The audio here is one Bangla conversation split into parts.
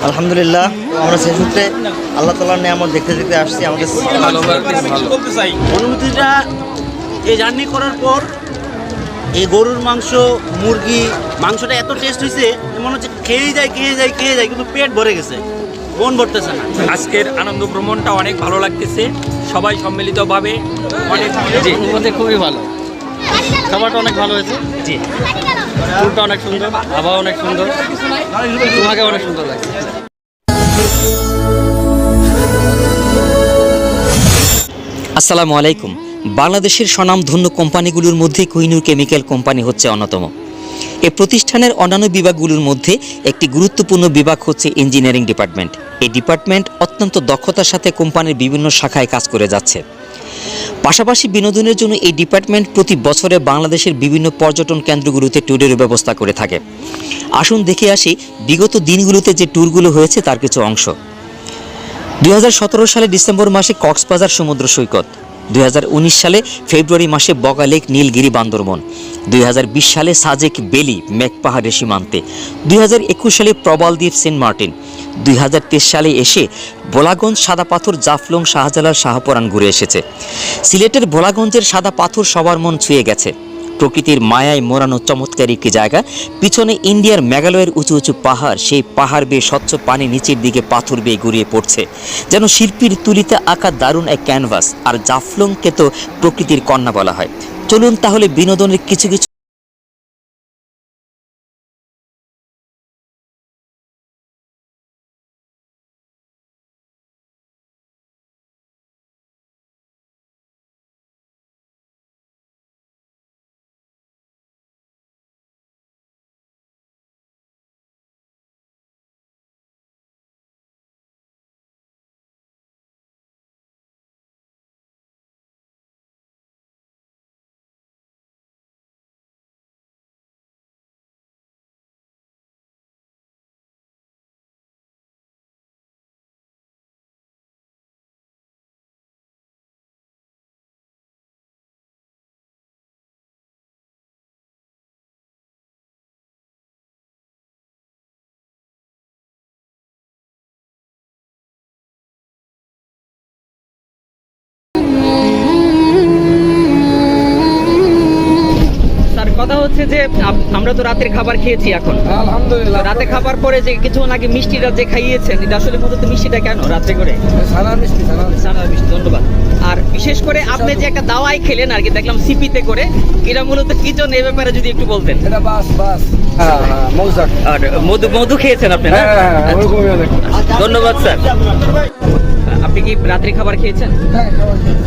আলহামদুলিল্লাহ, আমরা সেই সূত্রে আল্লাহ তাআলার নিয়ামত দেখতে দেখতে আসছি। আমাদের অনুভূতিটা এই জার্নি করার পর এই গরুর মাংস, মুরগি মাংসটা এত টেস্ট হয়েছে, মনে হচ্ছে খেয়ে যায় কিন্তু পেট ভরে গেছে, মন ভরতেছে না। আজকের আনন্দ ভ্রমণটা অনেক ভালো লাগতেছে, সবাই সম্মিলিতভাবে অনেক খুবই ভালো, খাবারটা অনেক ভালো হয়েছে। জি ফুলটা অনেক সুন্দর, আবহাওয়া অনেক সুন্দর, তোমাকে অনেক সুন্দর লাগছে। আসসালামু আলাইকুম। বাংলাদেশের স্বনামধন্য কোম্পানিগুলোর মধ্যে কোহিনুর কেমিক্যাল কোম্পানি হচ্ছে অন্যতম। এই প্রতিষ্ঠানের অন্যান্য বিভাগগুলোর মধ্যে একটি গুরুত্বপূর্ণ বিভাগ হচ্ছে ইঞ্জিনিয়ারিং ডিপার্টমেন্ট। এই ডিপার্টমেন্ট অত্যন্ত দক্ষতার সাথে কোম্পানির বিভিন্ন শাখায় কাজ করে যাচ্ছে। পাশাপাশি বিনোদনের জন্য এই ডিপার্টমেন্ট প্রতি বছরে বাংলাদেশের বিভিন্ন পর্যটন কেন্দ্রগুলোতে ট্যুরের ব্যবস্থা করে থাকে। আসুন দেখে আসি বিগত দিনগুলোতে যে ট্যুরগুলো হয়েছে তার কিছু অংশ। 2017 সালে ডিসেম্বর মাসে কক্সবাজার সমুদ্র সৈকত, 2019 সালে ফেব্রুয়ারি মাসে বগা লেক নীলগিরি বান্দরবন, 2020 সালে সাজেক বেলি মেঘপাহাড়ের সীমান্তে, 2021 সালে প্রবালদ্বীপ সেন্ট মার্টিন, 2023 সালে এসে ভোলাগঞ্জ সাদা পাথর জাফলং শাহজালাল শাহপরান ঘুরে এসেছে। সিলেটের ভোলাগঞ্জের সাদা পাথর সবার মন ছুঁয়ে গেছে। প্রকৃতির মায়ায় মোড়ানো চমৎকার একটি জায়গা। পিছনে ইন্ডিয়ার মেঘালয়ের উঁচু উঁচু পাহাড়, সেই পাহাড় বেয়ে স্বচ্ছ পানি নিচের দিকে পাথর বেয়ে গড়িয়ে পড়ছে, যেন শিল্পীর তুলিতে আঁকা দারুণ এক ক্যানভাস। আর জাফলংকে তো প্রকৃতির কন্যা বলা হয়। চলুন তাহলে বিনোদনের কিছু কিছু স্যার, কথা হচ্ছে যে আমরা তো রাতের খাবার খেয়েছি এখন। আলহামদুলিল্লাহ। রাতে খাবার পরে যে কিছুক্ষণ আগে মিষ্টিটা যে খাইয়েছেন, এটা আসলে মূলত মিষ্টিটা কেন রাত্রে করে? সানার মিষ্টি, সানার মিষ্টি। সানার মিষ্টি, ধন্যবাদ। আর বিশেষ করে আপনি যে একটা দাওয়াই খেলেন আর কি, দেখলাম সিপিতে করে, এটা মূলত কি জন্য, এই ব্যাপারে যদি একটু বলতেন। এটা বাস বাস। হ্যাঁ হ্যাঁ, মৌচাক। আর মধু মধু খেয়েছেন আপনি না? হ্যাঁ হ্যাঁ, ওরকমই অনেক। ধন্যবাদ স্যার। আপনি কি রাত্রি খাবার খেয়েছেন? হ্যাঁ, খাবার খেয়েছি।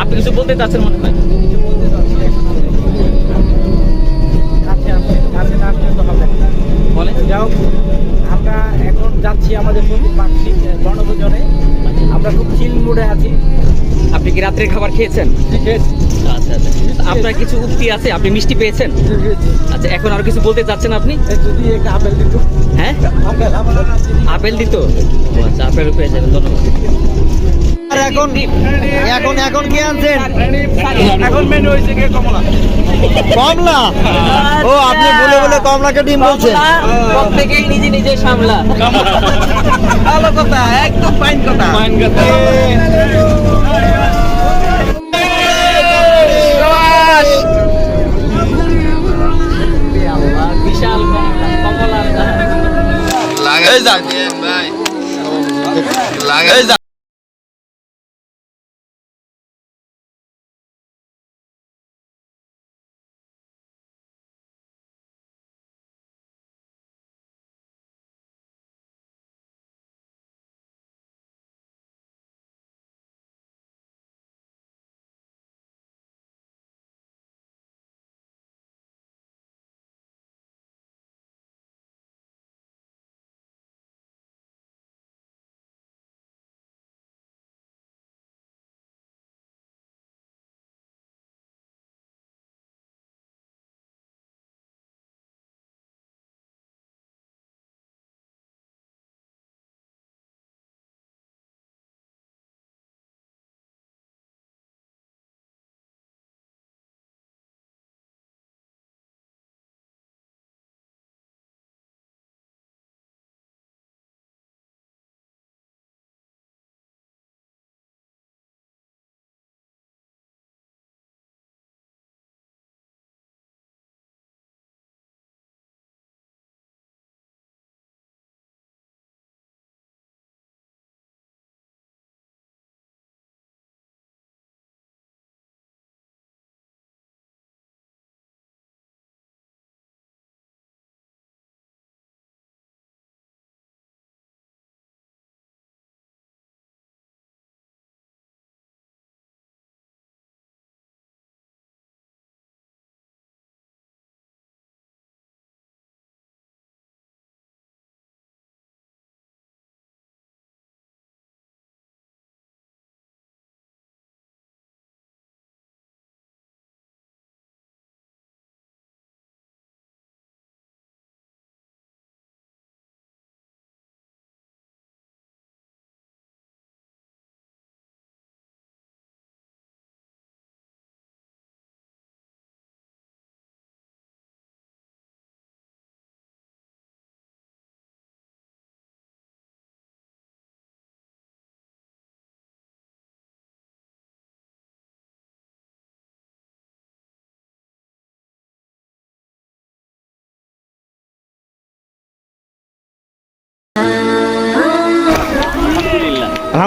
আপনি কিছু বলতে চাচ্ছেন মনে হয়? কিছু বলতে চাচ্ছি এখন। কাছে আসছে, কাছে না আসলে তো হবে না। বলেন। যাও, আমরা এখন যাচ্ছি আমাদের প্রতি বার্ষিক বনভোজনে। আমরা খুব চিল মুডে আছি। আপনি কি রাত্রের খাবার খেয়েছেন? খেয়েছি। আচ্ছা আচ্ছা। আপনার কিছু উক্তি আছে, আপনি মিষ্টি পেয়েছেন? আচ্ছা, এখন আর কিছু বলতে চাচ্ছেন আপনি? যদি একটা আপেল দিত। হ্যাঁ, আপেল আপেল দিত। আচ্ছা, আপেল পেয়ে যাবেন, ধন্যবাদ। আর এখন এখন এখন কি আনছেন? এখন মেনু হয়েছে কি কমলা। কমলা? ও, আপনি বলে বলে কমলাকে ডিম বলছেন। প্রত্যেকেই নিজে নিজে সামলা। ভালো কথা, একদম ফাইন কথা। ফাইন কথা। বিশাল কমলা। লাগাই যান ভাই, লাগাই যান।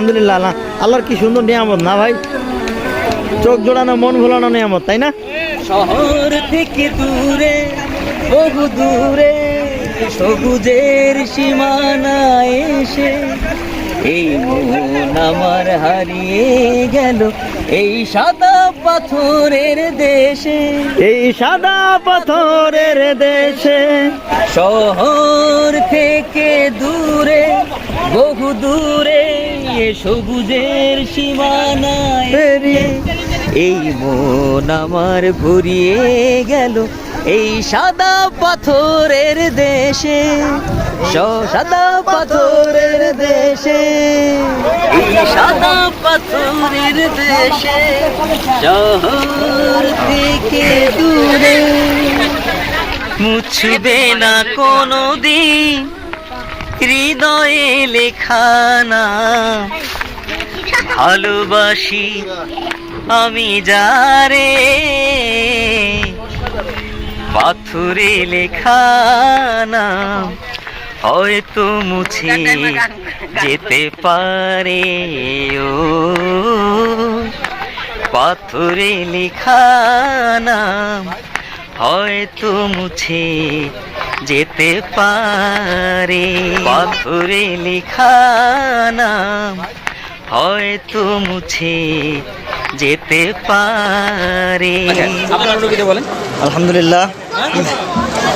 আলহামদুলিল্লাহ, আল্লাহর কি সুন্দর নিয়ামত না ভাই, চোখ জোড়ানো মন ভোলানো নিয়ামত, তাই না? শহর থেকে দূরে, বহু দূরে, সবুজের সীমানায় এসে এই মন আমার হারিয়ে গেল এই সাদা পাথরের দেশে, এই সাদা পাথরের দেশে। শহর থেকে দূরে, বহু দূরে, সবুজের সীমানায় এই মন আমার ভরিয়ে গেল এই সাদা পাথরের দেশে, সাদা পাথরের দেশে, এই সাদা পাথরের দেশে, শহর থেকে দূরে। মুছবে না কোনো দিন হৃদয়ে লেখানা, ভালোবাসি আমি যারে, পাথরে লেখানা হয়তো মুছে যেতে পারে, ও পাথরে লেখানা হয়তো মুছে যেতে পারে, পাথরে লেখানা হয়তো মুছে যেতে পারে। আপনার অনুভূতি বলেন। আলহামদুলিল্লাহ,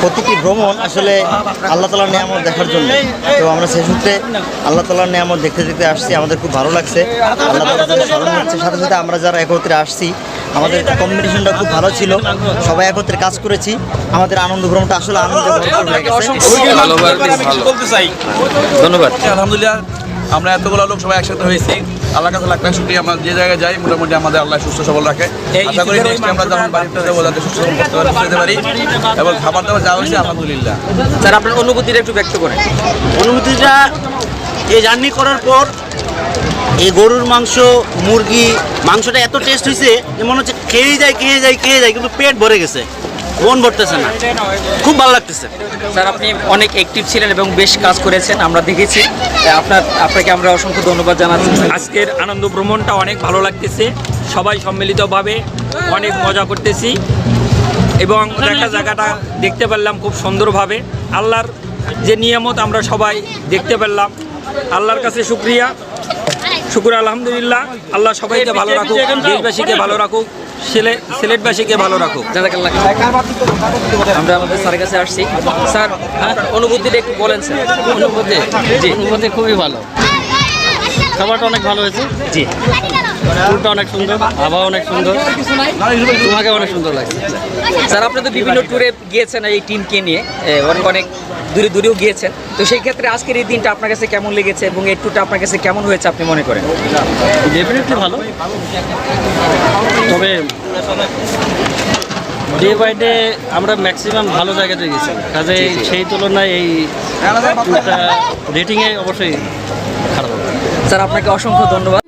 প্রতিটি ভ্রমণ আসলে আল্লাহ তাআলার নিয়ামত দেখার জন্য, তো আমরা সেই সূত্রে আল্লাহ তাআলার নিয়ামত দেখতে দেখতে আসছি, আমাদের খুব ভালো লাগছে। আল্লাহ তাআলার জন্য স্মরণ হচ্ছে, সাথে সাথে আমরা যারা একত্রে আসছি আমাদের কম্বিনেশনটা খুব ভালো ছিল, সবাই একত্রে কাজ করেছি, আমাদের আনন্দ ভ্রমণটা আসলে আনন্দে ভরপুর হয়ে গেছে। ধন্যবাদ। আলহামদুলিল্লাহ, আমরা এতগুলো লোক সবাই একসাথে হয়েছি, আল্লাহর কাছে লাখ লাখ শুকরিয়া। আমরা যে জায়গায় যাই মোটামুটি আমাদের আল্লাহ সুস্থ সবল রাখে। আশা করি নেক্সট আমরা যখন বাড়িতে যাবো যাতে সুস্থ সবল করতে পারি, যেতে পারি, এবং খাবার দাবার যা হয়েছে আলহামদুলিল্লাহ। স্যার আপনার অনুভূতিটা একটু ব্যক্ত করেন। অনুভূতিটা এই জার্নি করার পর এই গরুর মাংস, মুরগি মাংসটা এত টেস্ট হয়েছে যে মনে হচ্ছে খেয়ে যায় কিন্তু পেট ভরে গেছে, মন ভরতেছে না, খুব ভালো লাগতেছে। স্যার আপনি অনেক অ্যাক্টিভ ছিলেন এবং বেশ কাজ করেছেন, আমরা দেখেছি। আপনাকে আমরা অসংখ্য ধন্যবাদ জানাচ্ছি। আজকের আনন্দ ভ্রমণটা অনেক ভালো লাগতেছে, সবাই সম্মিলিতভাবে অনেক মজা করতেছি এবং জায়গাটা দেখতে পারলাম খুব সুন্দরভাবে। আল্লাহর যে নিয়ামত আমরা সবাই দেখতে পারলাম, আল্লাহর কাছে শুকরিয়া, শুকুর আলহামদুলিল্লাহ। আল্লাহ সবাইকে ভালো রাখুক, দেশবাসীকে ভালো রাখুক, সিলেটবাসীকে ভালো রাখুক। জাযাকাল্লাহ। আমরা আমাদের স্যারের কাছে আসছি। স্যার অনুভূতিটা একটু বলেন স্যার। অনুভূতি খুবই ভালো, খাবারটা অনেক ভালো হয়েছে। জি, ফুলটা অনেক সুন্দর, আবহাওয়া অনেক সুন্দর, তোমাকে অনেক সুন্দর লাগছে। স্যার আপনি তো বিভিন্ন ট্যুরে গিয়েছেন এই টিমকে নিয়ে, অনেক দূরেও গিয়েছেন, তো সেই ক্ষেত্রে আজকের এই দিনটা আপনার কাছে কেমন লেগেছে এবং এই ট্যুরটা আপনার কাছে কেমন হয়েছে আপনি মনে করেন? ডেফিনেটলি ভালো, তবে ডে বাই ডে আমরা ম্যাক্সিমাম ভালো জায়গাতে গেছি, কাজে সেই তুলনায় এই ট্যুরটা রেটিংয়ে অবশ্যই খারাপ হবে। স্যার আপনাকে অসংখ্য ধন্যবাদ।